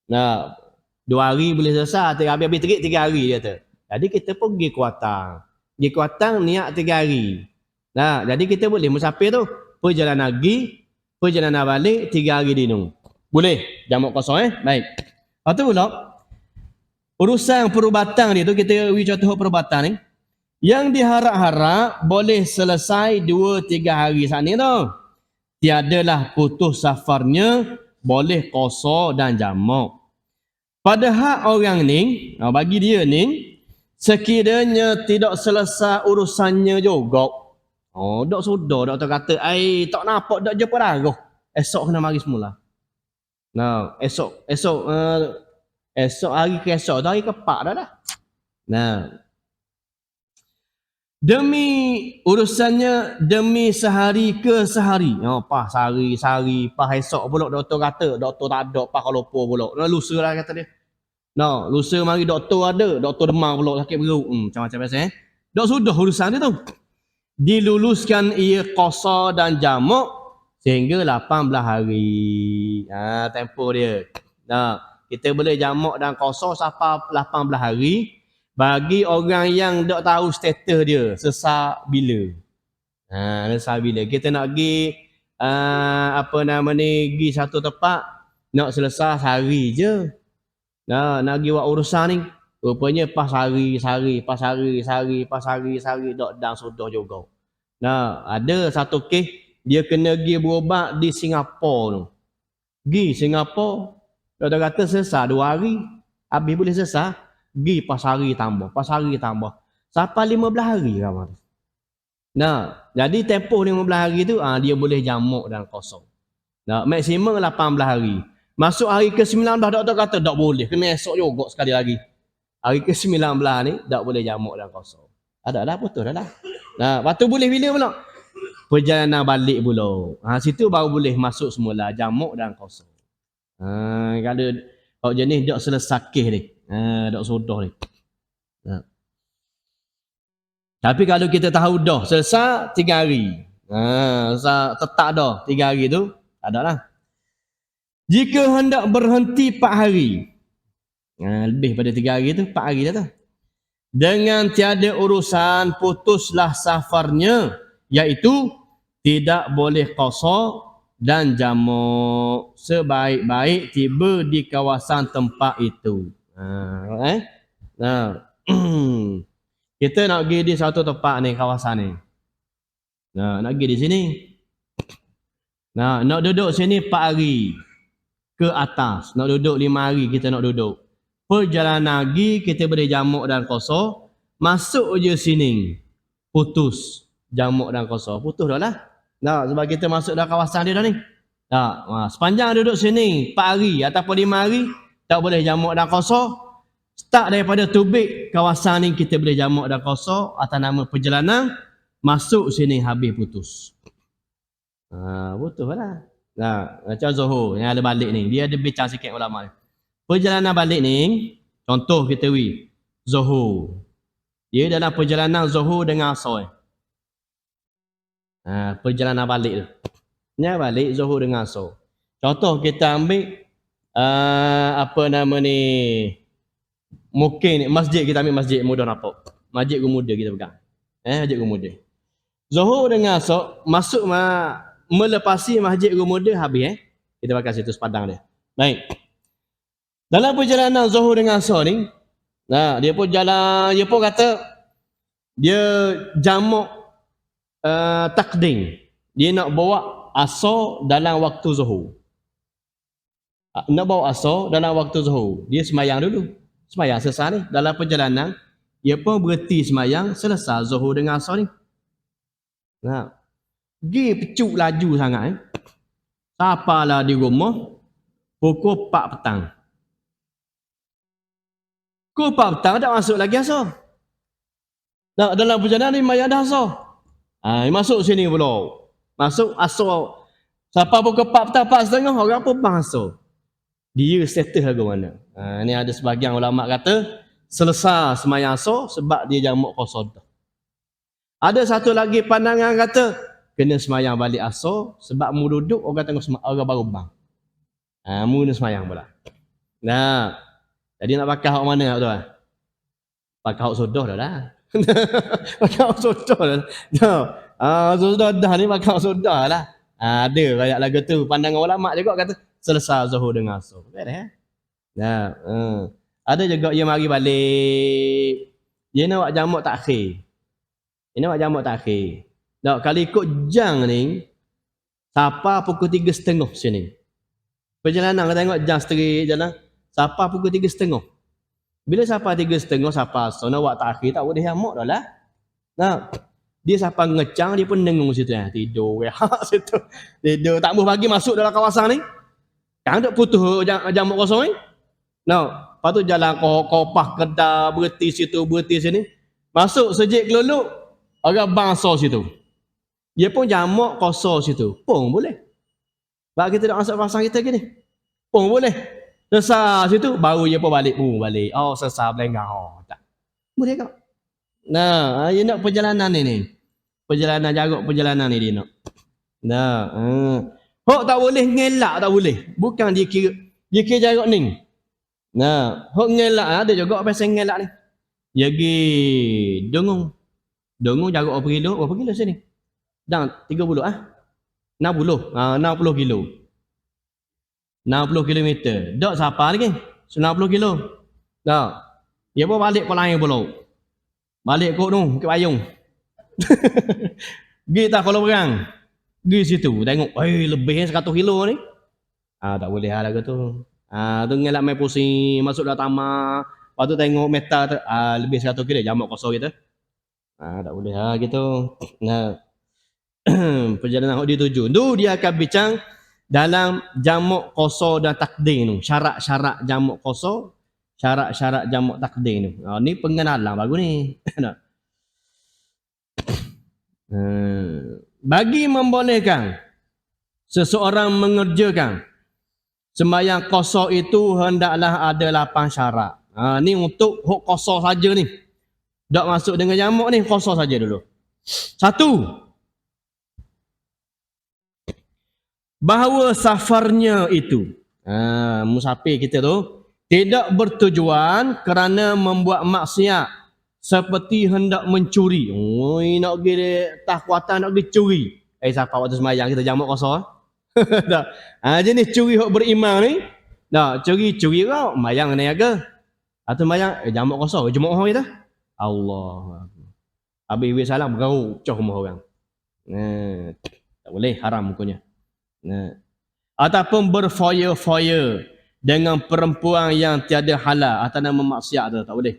A: 2 hari boleh selesai, habis terik 3 hari dia kata. Jadi kita pergi Kuantan. Di Kuantan niat 3 hari. Jadi kita boleh musafir tu. Perjalanan pergi, perjalanan balik 3 hari dinung. Boleh, jamak kosong baik. Lepas tu pula, urusan perubatan ni tu, kita contoh perubatan ni. Yang diharap-harap boleh selesai 2-3 hari saat ni tu. Tiadalah putus safarnya, boleh kosong dan jamak. Padahal orang ni, bagi dia ni, sekiranya tidak selesai urusannya juga. Dok sudah, doktor kata, tak nampak, dok jumpa darah. Esok kena mari semula. Esok hari ke esok, hari kepak dah. Demi urusannya, demi sehari ke sehari. Pas sehari, pas esok pula doktor kata, doktor tak ada, pas kalau pula. Lusa lah kata dia. Lusa mari doktor ada, doktor demam pula, sakit perut. Macam-macam biasa Dok sudah urusan dia tu. Diluluskan ia qasa dan jamak sehingga 18 hari. Tempoh dia. Kita boleh jamak dan qasa sampai 18 hari Bagi orang yang tak tahu status dia, sesak bila. Sesak bila. Kita nak pergi apa nama ni, pergi satu tempat, nak selesai sehari je. Nak pergi buat urusan ni, rupanya pas hari, dok dan sudah juga. Ada satu kes, dia kena pergi berubat di Singapura tu. Pergi Singapura, doktor kata selesai 2 hari, habis boleh selesai, pergi pas hari tambah. Sampai 15 hari ramai. Jadi tempoh 15 hari tu, dia boleh jamuk dan kosong. Maksimum 18 hari. Masuk hari ke-19, doktor kata tak boleh, kena esok juga sekali lagi. Hari ke-19 ni, tak boleh jamuk dan kosong. Dah putus dah. Lepas tu boleh bila pula? Perjalanan balik pula. Situ baru boleh masuk semula jamuk dan kosong. Kalau jenis tak selesai kes ni. Tak sudah ni. Tapi kalau kita tahu dah selesai 3 hari. Tetap dah 3 hari tu, tak ada lah. Jika hendak berhenti 4 hari. Lebih pada 3 hari tu, 4 hari dah tu. Dengan tiada urusan, putuslah safarnya, iaitu tidak boleh qasa dan jamuk sebaik-baik tiba di kawasan tempat itu. Kita nak pergi di satu tempat ni, kawasan ni. Nak pergi di sini. Nak duduk sini 4 hari ke atas. Nak duduk 5 hari kita nak duduk. Perjalanan lagi kita boleh jamuk dan qasa. Masuk je sini. Putus jamuk dan qasa. Putus dah lah. Sebab kita masuk dalam kawasan dia dah ni. Sepanjang duduk sini 4 hari ataupun 5 hari, tak boleh jamuk dan qasa. Start daripada tubik kawasan ni kita boleh jamuk dan qasa atas nama perjalanan. Masuk sini habis putus. Putus lah. Macam Zuhur yang ada balik ni, dia ada bincang sikit ulama ni. Perjalanan balik ni, contoh kita Zuhur. Dia dalam perjalanan Zuhur dengan Asar. Perjalanan balik tu. Ni balik Zuhur dengan Asar. Contoh kita ambil apa nama ni, mungkin masjid, kita ambil masjid mudah nampak. Masjid Gumuda kita pegang. Masjid Gumuda. Zuhur dengan Asar masuk melepasi masjid Gumuda habis kita pakai situ sepadang dia. Baik. Dalam perjalanan Zuhur dengan Asar ni, dia pun jalan, dia pun kata dia jamuk takdim. Dia nak bawa Asar dalam waktu Zuhur. Nak bawa Asar dalam waktu Zuhur. Dia semayang dulu. Semayang selesai ni. Dalam perjalanan, dia pun berhenti semayang selesai Zuhur dengan Asar ni. Pergi pecuk laju sangat. Sampailah di rumah pukul 4 petang. Pukul 4 petang tak masuk lagi Asar. Dalam perjalanan ni mayang dah Asar. Masuk sini pula. Masuk Asar. Sampai pukul 4 petang, 4:30 orang pun bang Asar. Dia status lagu mana? Ni ada sebahagian ulama kata selesai semayang Asar sebab dia jamuk qasa dah. Ada satu lagi pandangan kata kena semayang balik Asar sebab mu duduk orang tengok orang baru bang. Mu kena semayang pula. Jadi nak pakai hak mana hak tu? Pakai hak sudah dah lah. Pakai hak sudah dah. Sudah dah ni pakai hak sudah lah. Ada banyak lagu tu pandangan ulama juga kata selesai Zuhur dengan Asar. Ada juga yang mari balik. Dia nak buat jamuk takhir. Kalau ikut jam ni, sampai pukul 3:30 sini. Perjalanan kita tengok jam straight jalan, sampai pukul 3:30. Bila sampai 3:30, sampai Asar nak buat takhir, tak boleh jamuk dah lah. Dia sampai ngecang, dia pun dengung situ. Tidur, situ. Tidur, tak boleh pagi masuk dalam kawasan ni. Kan tak putus jamuk kosong ni. Lepas tu jalan kopah kedah, berhenti situ, berhenti sini. Masuk sejik keluluk, orang bangsa situ. Dia pun jamuk qasa situ. Pun boleh. Sebab kita nak masuk pasang kita gini. Pun boleh. Selesai situ, baru dia pun balik. Balik. Selesai belengah. Tak. Boleh tak? Dia nak perjalanan ni. Perjalanan, jarak perjalanan ni dia nak. Hok tak boleh ngelak, tak boleh. Bukan dia kira jarak ni. Hok ngelak, ada juga pasal ngelak ni. Dia pergi Dengung. Dengung jarak berapa kilo sini? Jangan 30 60. 60 kilo. 60 kilometer. Dok siapa lagi? 90 kilo. Dok. Dia pun balik ke lain pula. Balik kok tu, ke Payung. Pergi tak Kuala Berang. Pergi situ, tengok, lebih 100 kilo ni. Tak boleh lah lagu tu. Tu ngelak main pusing, masuk dalam tamak. Lepas tu tengok meter tu, lebih 100 kilo, jamak kosong kita. Tak boleh lah gitu. Nah, perjalanan yang dituju. Tu dia akan bincang dalam jamak kosong dan takdir tu. Syarat-syarat jamak kosong, syarat-syarat jamak takdir tu. Ni pengenalan bagus ni. Bagi membolehkan seseorang mengerjakan sembahyang qasar itu hendaklah ada 8 syarat. Ni untuk hok qasar saja ni. Tak masuk dengan jamak ni, qasar saja dulu. 1. Bahawa safarnya itu, musafir kita tu tidak bertujuan kerana membuat maksiat seperti hendak mencuri. Nak pergi tak kuatan nak pergi curi. Siapa waktu sembahyang kita jamak qasar? Tak. Jenis curi hok beriman ni. Tak, curi kau sembahyang kena jaga. Atau sembahyang jamak qasar, jemaah kita. Allah. Habis we salam berau coh rumah orang. Tak boleh, haram hukumnya. Ataupun berfoya-foya dengan perempuan yang tiada halal atau nama maksiat tu, tak boleh.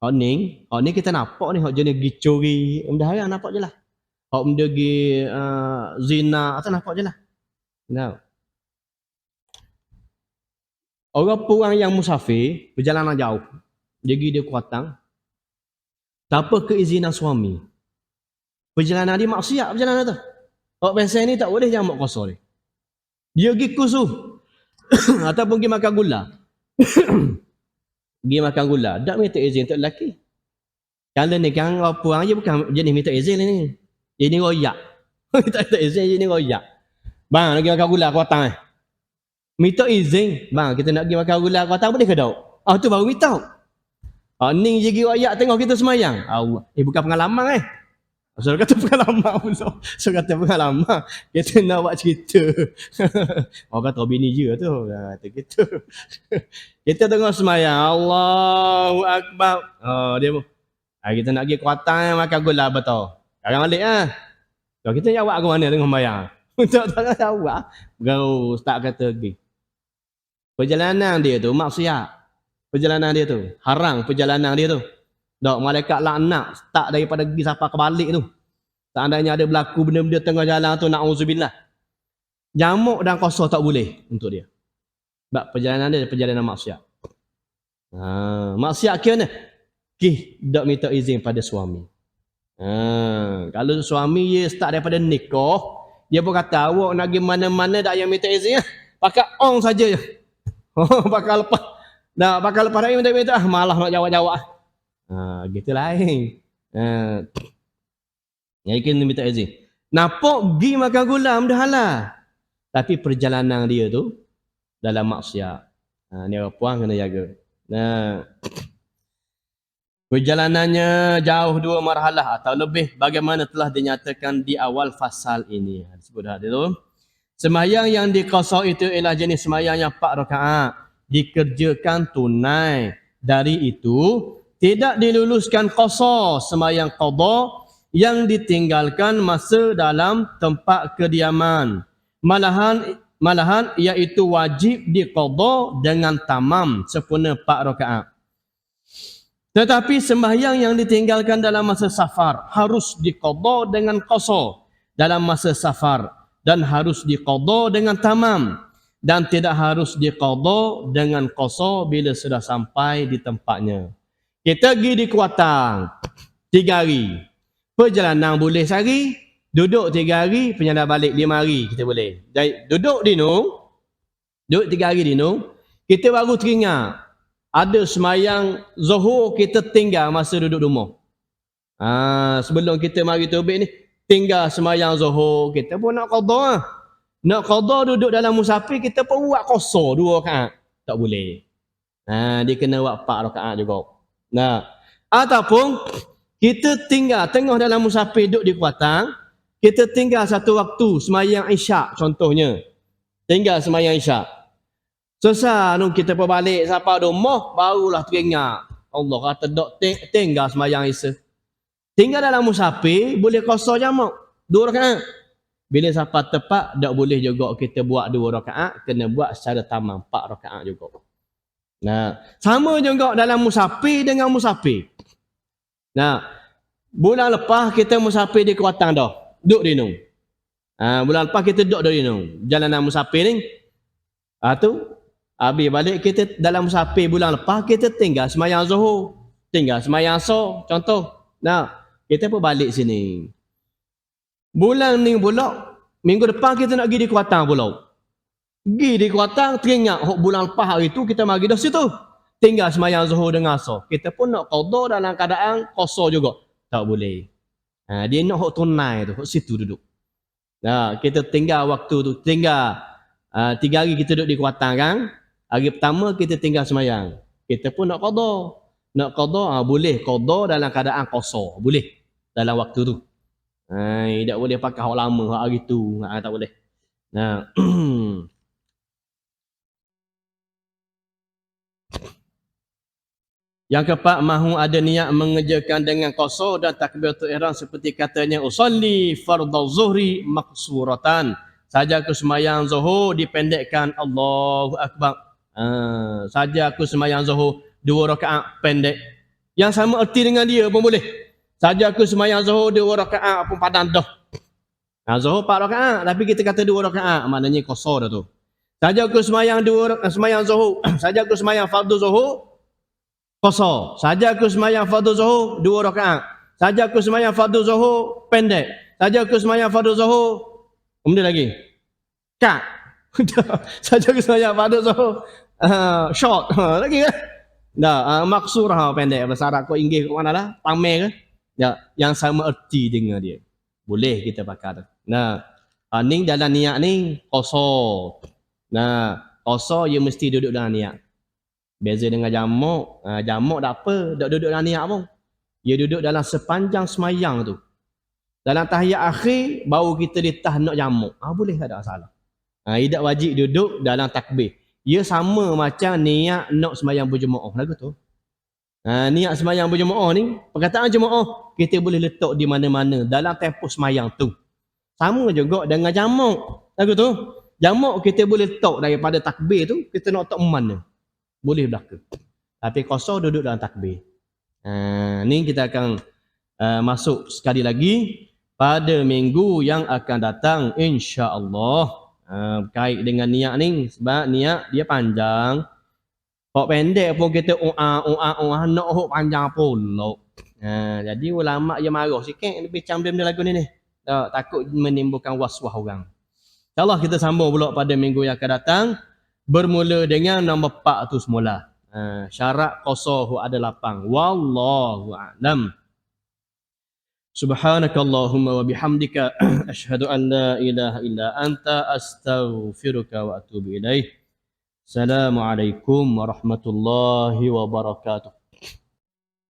A: Hak ni kita nampak ni hak jenis pergi curi, benda haram nampak je lah. Hak benda pergi zina atau nampak je lah. Nah. Orang puang yang musafir perjalanan jauh, dia pergi dia Kuantan tanpa keizinan suami. Perjalanan dia maksiat perjalanan tu. Hak biasa ni tak boleh jamak qasar ni. Dia pergi kusuh ataupun pergi makan gula. Pergi makan gula, tak minta izin untuk lelaki. Kalau ni kan orang puang je bukan jenis minta izin ni. Ini royak. Tak minta izin, ini royak. Bang, nak pergi makan gula Kuantan ni. Minta izin. Bang, kita nak pergi makan gula Kuantan boleh ke tak? Tu baru minta. Ni je pergi royak tengok kita semayang. Allah. Bukan pengalaman Saya kata pengalaman pula. Saya kata pengalaman. Kita nak buat cerita. Orang kata bini je tu. Kata kita. Kita tengok semayang. Allahu Akbar. Dia pun. Kita nak pergi Kuantan makan gula betul. Sekarang balik Kalau kita jawab ke mana tengok semayang. Tak jawab. Baru start kata pergi. Perjalanan dia tu maksiat. Perjalanan dia tu. Haram perjalanan dia tu. Dok malaikat laknat start daripada pergi sampai ke balik tu. Seandainya ada berlaku benda-benda tengah jalan tu, na'udzubillah. Jamak dan qasar tak boleh untuk dia. Sebab perjalanan dia perjalanan maksiat. Maksiat kena tak minta izin pada suami. Kalau suami dia start daripada nikah, dia pun kata awak nak pergi mana-mana tak payah minta izin pakai on saja je. Pakai lepas. Dah pakai lepas dah minta malah nak jawab-jawab. Gitu lain. Yang kena minta izin. Nampak pergi makan gula benda halal. Tapi perjalanan dia tu dalam maksiat. Ni orang puan kena jaga. Perjalanannya jauh 2 marhalah atau lebih bagaimana telah dinyatakan di awal fasal ini. Disebut dah tu. Sembahyang yang diqasar itu ialah jenis sembahyang yang 4 rakaat. Dikerjakan tunai. Dari itu tidak diluluskan qasar sembahyang qada yang ditinggalkan masa dalam tempat kediaman. Malahan iaitu wajib diqada dengan tamam sempurna 4 rakaat. Tetapi sembahyang yang ditinggalkan dalam masa safar harus diqada dengan qasar dalam masa safar dan harus diqada dengan tamam dan tidak harus diqada dengan qasar bila sudah sampai di tempatnya. Kita pergi di Kuantan 3 hari. Perjalanan boleh sehari, duduk 3 hari, perjalanan balik 5 hari kita boleh. Jadi duduk 3 hari di Nung, kita baru teringat ada semayang Zuhur kita tinggal masa duduk rumah. Sebelum kita mari taubat ni, tinggal semayang Zuhur, kita pun nak qada. Nak qada duduk dalam musafir, kita pun buat qasar 2 rakaat. Tak boleh. Dia kena buat 4 rakaat juga. Ataupun kita tinggal tengah dalam musafir duduk di Kuantan, kita tinggal satu waktu semayang Isyak contohnya. Tinggal semayang Isyak. Selesai kita berbalik sampai rumah barulah teringat. Allah kata dok tinggal semayang Isyak. Tinggal dalam musafir boleh qasar jamak 2 rakaat. Bila sampai tepat tak boleh juga kita buat 2 rakaat, kena buat secara tamam 4 rakaat juga. Nah, sama juga dalam musafir dengan musafir. Nah, bulan lepas kita musafir di Kuantan dah. Duduk di Nung. Bulan lepas kita duduk di Nung. Jalanan musafir ni. Tu habis balik kita dalam musafir bulan lepas kita tinggal semayang Zuhur. Tinggal semayang Asar contoh. Nah, kita pun balik sini. Bulan ni pula minggu depan kita nak pergi di Kuantan pula. Pergi di Kuantan teringat bulan lepas hari tu kita mari dah situ. Tinggal semayang Zuhur dengan Asar. Kita pun nak qada dalam keadaan qasar juga. Tak boleh. Dia nak hak tunai tu, hak situ duduk. Nah, kita tinggal waktu tu, tinggal 3 hari kita duduk di Kuantan kan. Hari pertama kita tinggal semayang. Kita pun nak qada. Nak qada boleh qada dalam keadaan qasar. Boleh dalam waktu tu. Tak boleh pakai hak lama hak hari tu. Tak boleh. Nah. Yang keempat, mahu ada niat mengerjakan dengan qasar dan takbiratul ihram seperti katanya usolli fardhu zuhri maqsuratan. Saja aku semayang zuhur dipendekkan Allahu akbar. Saja aku semayang zuhur 2 rakaat pendek. Yang sama erti dengan dia pun boleh. Saja aku semayang zuhur 2 rakaat pun padan dah. Zuhur 4 rakaat tapi kita kata 2 rakaat maknanya qasar dah tu. Saja aku semayang zuhur, saja aku semayang fardhu zuhur qasar. Saja aku semayang fardhu zuhur 2 rakaat. Saja aku semayang fardhu zuhur pendek. Saja aku semayang fardhu zuhur kemudian lagi kat. Saja aku semayang fardhu zuhur short lagi kan. Maksurah pendek bahasa Arab kau Inggeris kat mana lah? Pamer ke? Yang sama erti dengan dia. Boleh kita pakai tu. Ni dalam niat ni qasar. Qasar dia mesti duduk dalam niat. Beza dengan jamak. Jamak tak apa, tak duduk dalam niat pun. Dia duduk dalam sepanjang semayang tu. Dalam tahiyat akhir, baru kita ditah nak jamak. Boleh tak ada masalah. Dia tak wajib duduk dalam takbir. Ia sama macam niat nak semayang berjemaah. Lagu tu. Niat semayang berjemaah ni, perkataan jemaah, kita boleh letak di mana-mana dalam tempoh semayang tu. Sama juga dengan jamak. Lagu tu. Jamak kita boleh letak daripada takbir tu, kita nak letak mana. Boleh belaka. Tapi qasar duduk dalam takbir. Ni kita akan masuk sekali lagi pada minggu yang akan datang insya-Allah. Berkait dengan niat ni sebab niat dia panjang. Hak pendek pun kita nak hak panjang pula. Jadi ulama dia marah sikit lebih cambim dia lagu ni. Takut menimbulkan was-was orang. InsyaAllah kita sambung pula pada minggu yang akan datang. Bermula dengan nombor 4 tu semula. Syarat qasar ada 8. Wallahu a'lam. Subhanakallahumma wa bihamdika asyhadu an la ilaha illa anta astaghfiruka wa atubu ilaih. Assalamualaikum warahmatullahi wabarakatuh.